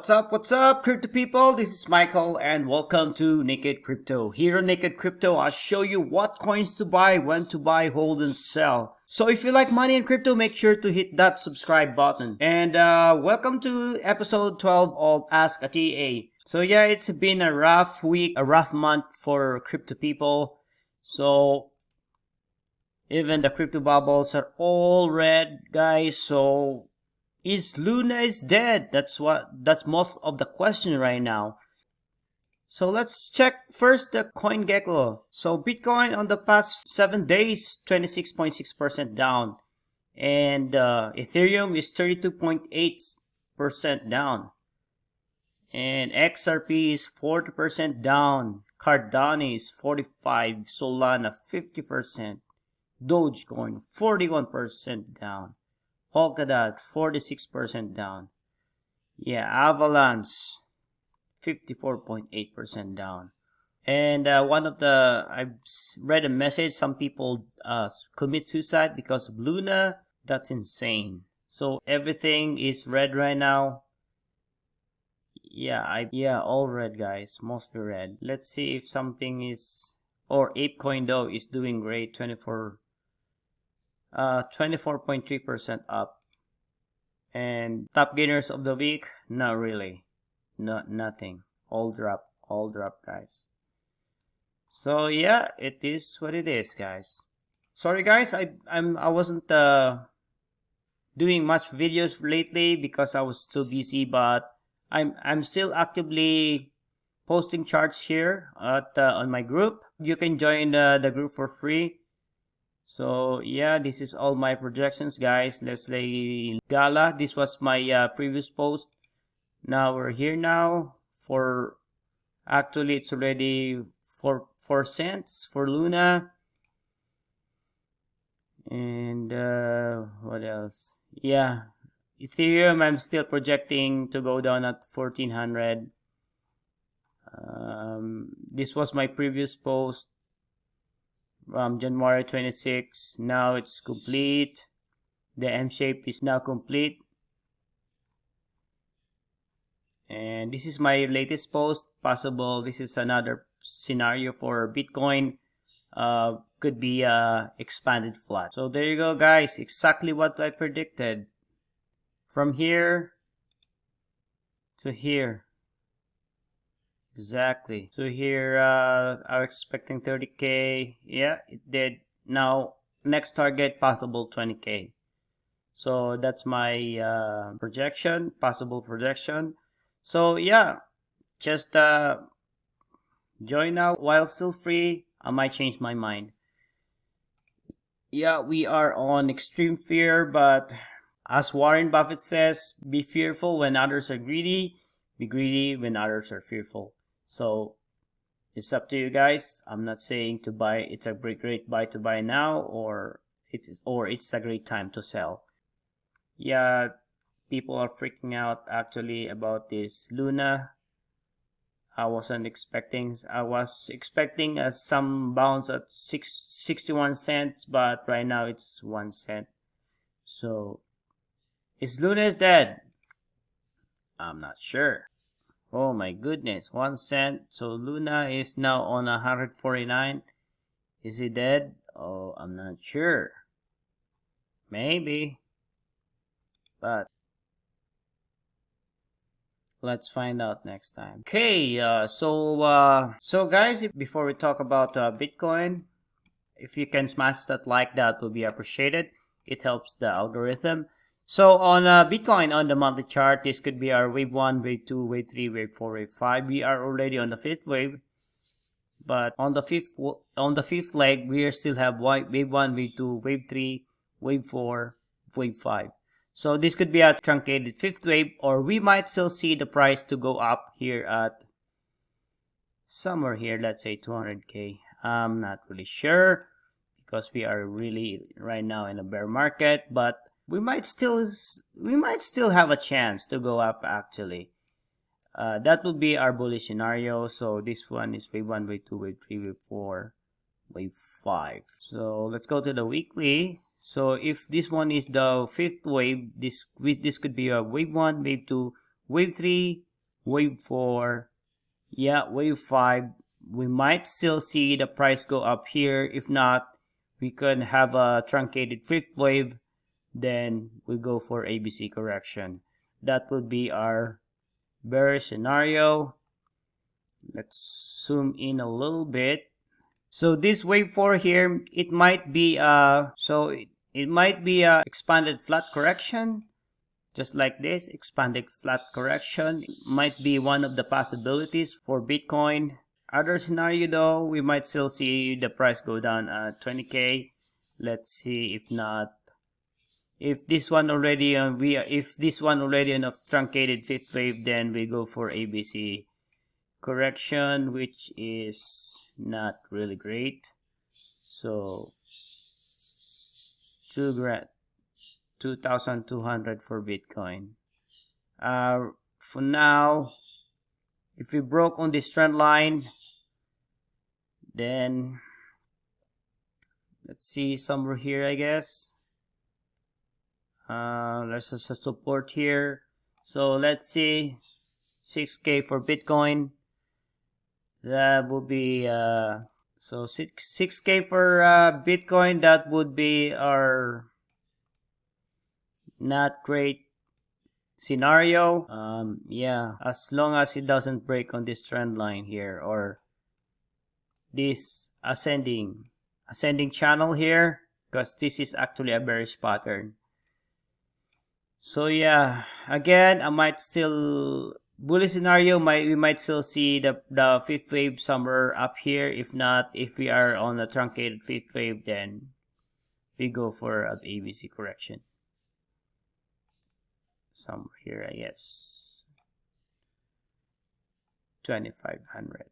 What's up, crypto people? This is Michael and welcome to Naked Crypto. Here on Naked Crypto, I'll show you what coins to buy, when to buy, hold, and sell. So if you like money and crypto, make sure to hit that subscribe button. And welcome to episode 12 of Ask a TA. So yeah, it's been a rough week, a rough month for crypto people. So even the crypto bubbles are all red, guys. So is Luna is dead? That's most of the question right now. So let's check first the CoinGecko. So Bitcoin on the past 7 days, 26.6% down. And Ethereum is 32.8% down. And XRP is 40% down. Cardano is 45%. Solana 50%. Dogecoin 41% down. Polkadot 46% down. Yeah, Avalanche 54.8% down. And I've read a message, some people commit suicide because of Luna. That's insane. So everything is red right now. Yeah, all red, guys, mostly red. Let's see if something is, or APECOIN though is doing great, 24.3% up. And top gainers of the week, not really, nothing. All drop, guys. So yeah, it is what it is, guys. Sorry guys, I wasn't doing much videos lately because I was too busy, but I'm still actively posting charts here at on my group. You can join the group for free. So yeah, this is all my projections, guys. Let's say GALA, this was my previous post. Now we're here now for, actually it's already 4 cents for Luna. And what else? Yeah, Ethereum I'm still projecting to go down at 1400. This was my previous post. January 26. Now it's complete. The M shape is now complete. And this is my latest post. Possible this is another scenario for Bitcoin. Could be expanded flat. So there you go, guys. Exactly what I predicted. From here to here. Exactly. So here I'm expecting 30k. Yeah, it did. Now next target possible 20k. So that's my projection, possible projection. So yeah, just join now while still free. I might change my mind. Yeah, we are on extreme fear, but as Warren Buffett says, be fearful when others are greedy, be greedy when others are fearful. So it's up to you guys. I'm not saying to buy, it's a great buy to buy now, or it's a great time to sell. Yeah, people are freaking out actually about this Luna. I was expecting some bounce at 61 cents, but right now it's 1 cent. So is Luna dead? I'm not sure. Oh my goodness, 1 cent. So Luna is now on 149. Is he dead? Oh, I'm not sure. Maybe. But let's find out next time. Okay, so guys, before we talk about Bitcoin, if you can smash that like, that would be appreciated. It helps the algorithm. So on Bitcoin, on the monthly chart, this could be our wave 1, wave 2, wave 3, wave 4, wave 5. We are already on the 5th wave. But on the fifth leg, we still have wave 1, wave 2, wave 3, wave 4, wave 5. So this could be a truncated 5th wave, or we might still see the price to go up here at somewhere here, let's say 200k. I'm not really sure because we are really right now in a bear market, but we might still have a chance to go up actually. That would be our bullish scenario. So this one is wave 1, wave 2, wave 3, wave 4, wave 5. So let's go to the weekly. So if this one is the 5th wave, this could be a wave 1, wave 2, wave 3, wave 4, yeah, wave 5, we might still see the price go up here. If not, we could have a truncated 5th wave, then we go for ABC correction. That would be our bearish scenario. Let's zoom in a little bit. So this wave 4 here, it might be it might be a expanded flat correction, just like this. Expanded flat correction might be one of the possibilities for Bitcoin. Other scenario though, we might still see the price go down at 20k. Let's see. If not, if this one already on a truncated 5th wave, then we go for ABC correction, which is not really great. So 2,200 for Bitcoin. For now, if we broke on this trend line, then let's see somewhere here, I guess. There's a support here. So let's see 6k for Bitcoin. That would be so 6k for Bitcoin. That would be our not great scenario. Yeah, as long as it doesn't break on this trend line here, or this ascending channel here, because this is actually a bearish pattern. So yeah, again, I might still bullish scenario, we might still see the 5th wave somewhere up here. If not, if we are on a truncated 5th wave, then we go for an ABC correction somewhere here, I guess. 2,500.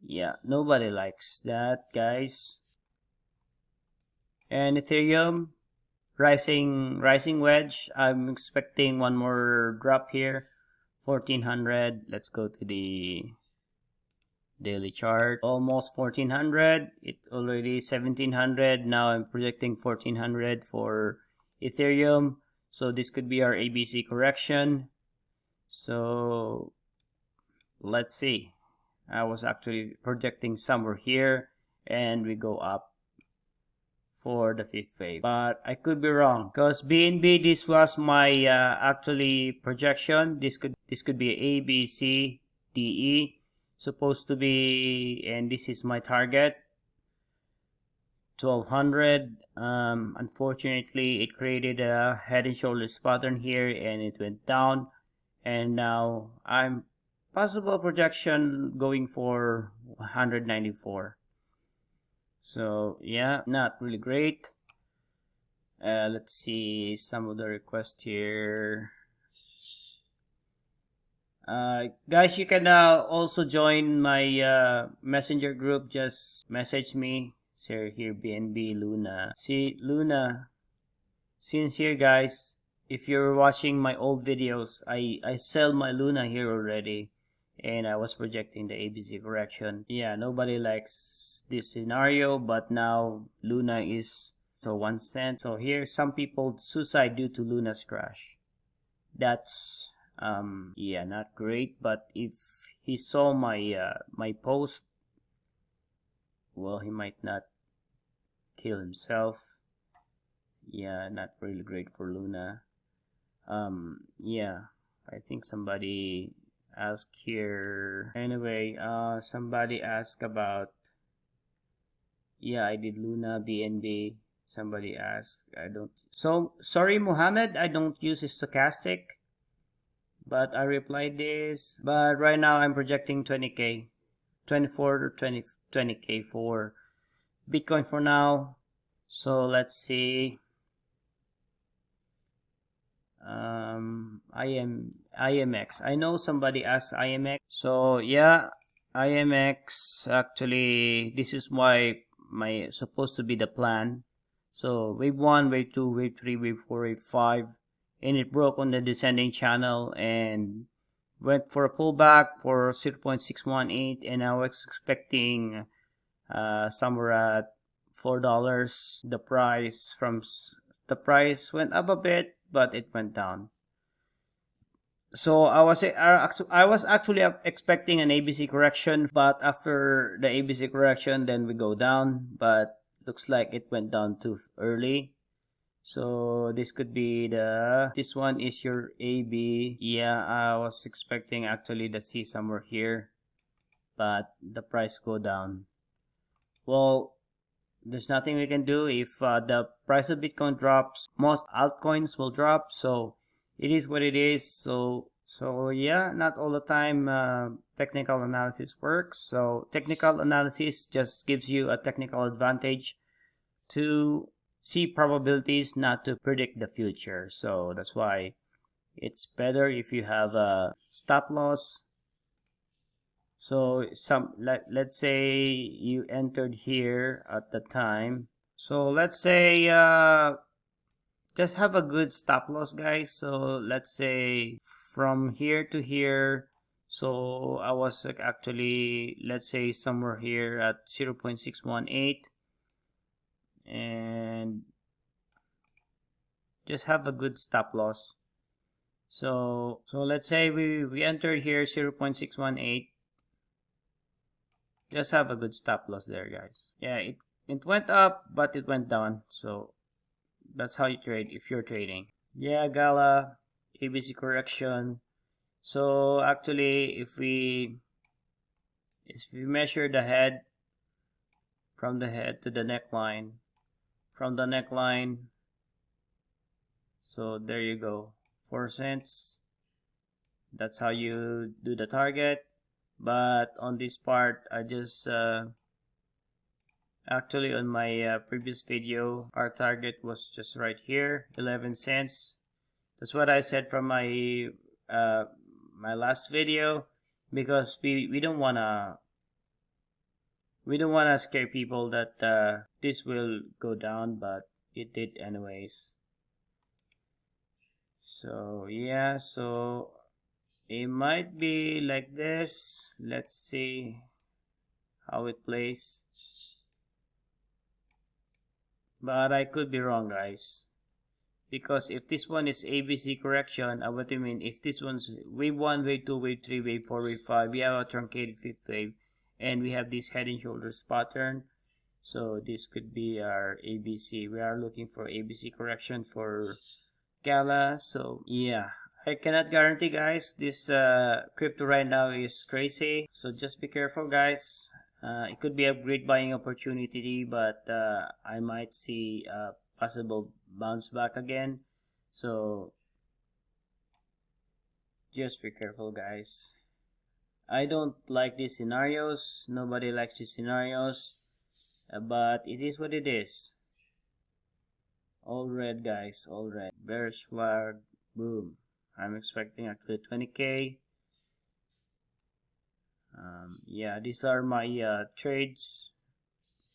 Yeah, nobody likes that, guys. And Ethereum, rising wedge. I'm expecting one more drop here. 1,400. Let's go to the daily chart. Almost 1,400. It already 1,700. Now I'm projecting 1,400 for Ethereum. So this could be our ABC correction. So let's see. I was actually projecting somewhere here, and we go up for the 5th wave, but I could be wrong, because BNB, this was my actually projection. This could be A, B, C, D, E, supposed to be, and this is my target, 1,200. Unfortunately, it created a head and shoulders pattern here, and it went down, and now I'm possible projection going for 194. So yeah, not really great. Let's see some of the requests here. Guys, you can also join my messenger group. Just message me. So here, BNB Luna. See, Luna, since here, guys, if you're watching my old videos, I sell my Luna here already, and I was projecting the ABC correction. Yeah, nobody likes this scenario, but now Luna is so 1 cent. So here, some people suicide due to Luna's crash. That's yeah, not great. But if he saw my my post, well, he might not kill himself. Yeah, not really great for Luna. Yeah, I think somebody asked here. Anyway, somebody asked about, yeah, I did Luna, BNB. Somebody asked, I don't. So sorry, Muhammad, I don't use stochastic, but I replied this. But right now I'm projecting 20k, 24 to 20k for Bitcoin for now. So let's see. IMX. I know somebody asked IMX. So yeah, IMX, actually this is why my supposed to be the plan. So wave 1, wave 2, wave 3, wave 4, wave 5, and it broke on the descending channel and went for a pullback for 0.618, and I was expecting somewhere at $4. The price went up a bit, but it went down. So I was actually expecting an ABC correction, but after the ABC correction, then we go down. But looks like it went down too early. So this could be this one is your AB. Yeah, I was expecting actually the C somewhere here, but the price go down. Well, there's nothing we can do. If the price of Bitcoin drops, most altcoins will drop. So it is what it is. So yeah, not all the time technical analysis works. So technical analysis just gives you a technical advantage to see probabilities, not to predict the future. So that's why it's better if you have a stop loss. So let's say you entered here at the time. So let's say just have a good stop loss, guys. So let's say from here to here. So I was actually, let's say somewhere here at 0.618, and just have a good stop loss. So let's say we entered here 0.618. Just have a good stop loss there, guys. Yeah, it went up, but it went down. So that's how you trade if you're trading. Yeah, GALA, ABC correction. So actually, if we measure the head, from the head to the neckline, from the neckline, so there you go, 4 cents. That's how you do the target. But on this part, I just actually on my previous video, our target was just right here, 11 cents. That's what I said from my my last video, because we don't wanna scare people that this will go down, but it did anyways. So yeah, so it might be like this. Let's see how it plays. But I could be wrong, guys. Because if this one is ABC correction, what do you mean? If this one's wave 1, wave 2, wave 3, wave 4, wave 5, we have a truncated fifth wave, and we have this head and shoulders pattern. So this could be our ABC. We are looking for ABC correction for GALA. So yeah, I cannot guarantee, guys. This crypto right now is crazy. So just be careful, guys. It could be a great buying opportunity, but I might see a possible bounce back again. So just be careful, guys. I don't like these scenarios. Nobody likes these scenarios. But it is what it is. All red, guys. All red. Bearish flag. Boom. I'm expecting actually 20k. Yeah, these are my trades,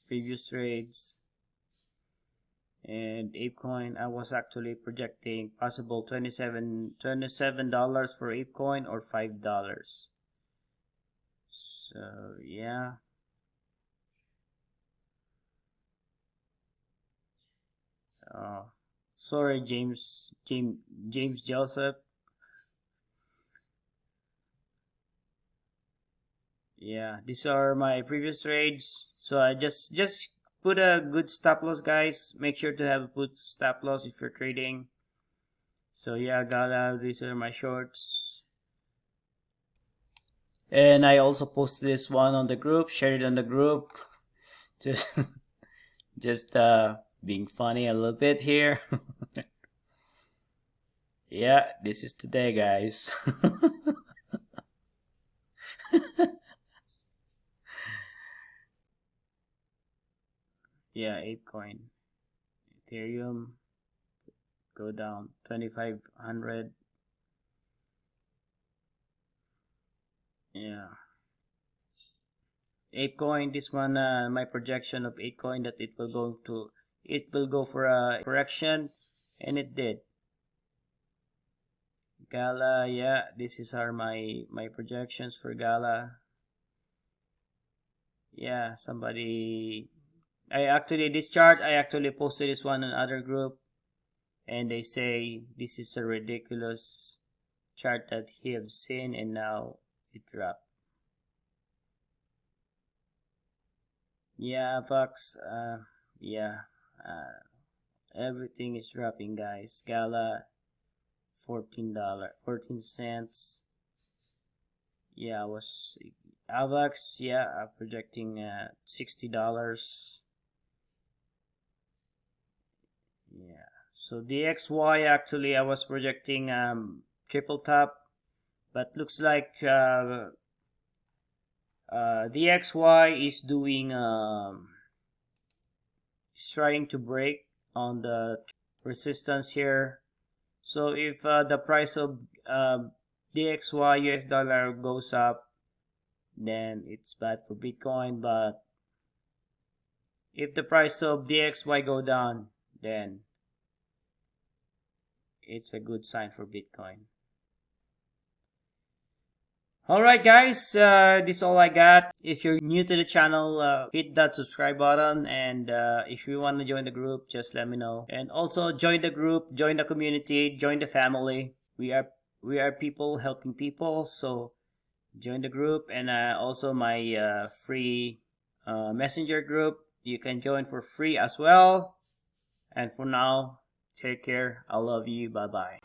previous trades. And APECOIN, I was actually projecting possible $27 for APECOIN or $5. So yeah. Sorry, James Joseph. Yeah, these are my previous trades. So I just put a good stop loss, guys. Make sure to have a put stop loss if you're trading. So yeah, GALA, these are my shorts. And I also posted this one on the group, shared it on the group. Just just being funny a little bit here. Yeah, this is today, guys. Yeah, ApeCoin, Ethereum, go down 2500. Yeah, ApeCoin, this one, my projection of ApeCoin that it will go for a correction, and it did. GALA, yeah, this is my projections for GALA. Yeah, this chart, I actually posted this one in other group, and they say this is a ridiculous chart that he have seen, and now it dropped. Yeah, avax, yeah, everything is dropping, guys. GALA, $14.14. Yeah, was avax, yeah, projecting $60. Yeah, so DXY, actually I was projecting triple top, but looks like DXY is doing is trying to break on the resistance here. So if the price of DXY US dollar goes up, then it's bad for Bitcoin. But if the price of DXY go down, then it's a good sign for Bitcoin. Alright guys, this is all I got. If you're new to the channel, hit that subscribe button, and if you want to join the group, just let me know. And also join the group, join the community, join the family. We are people helping people, so join the group. And also my free messenger group, you can join for free as well. And for now, take care. I love you. Bye bye.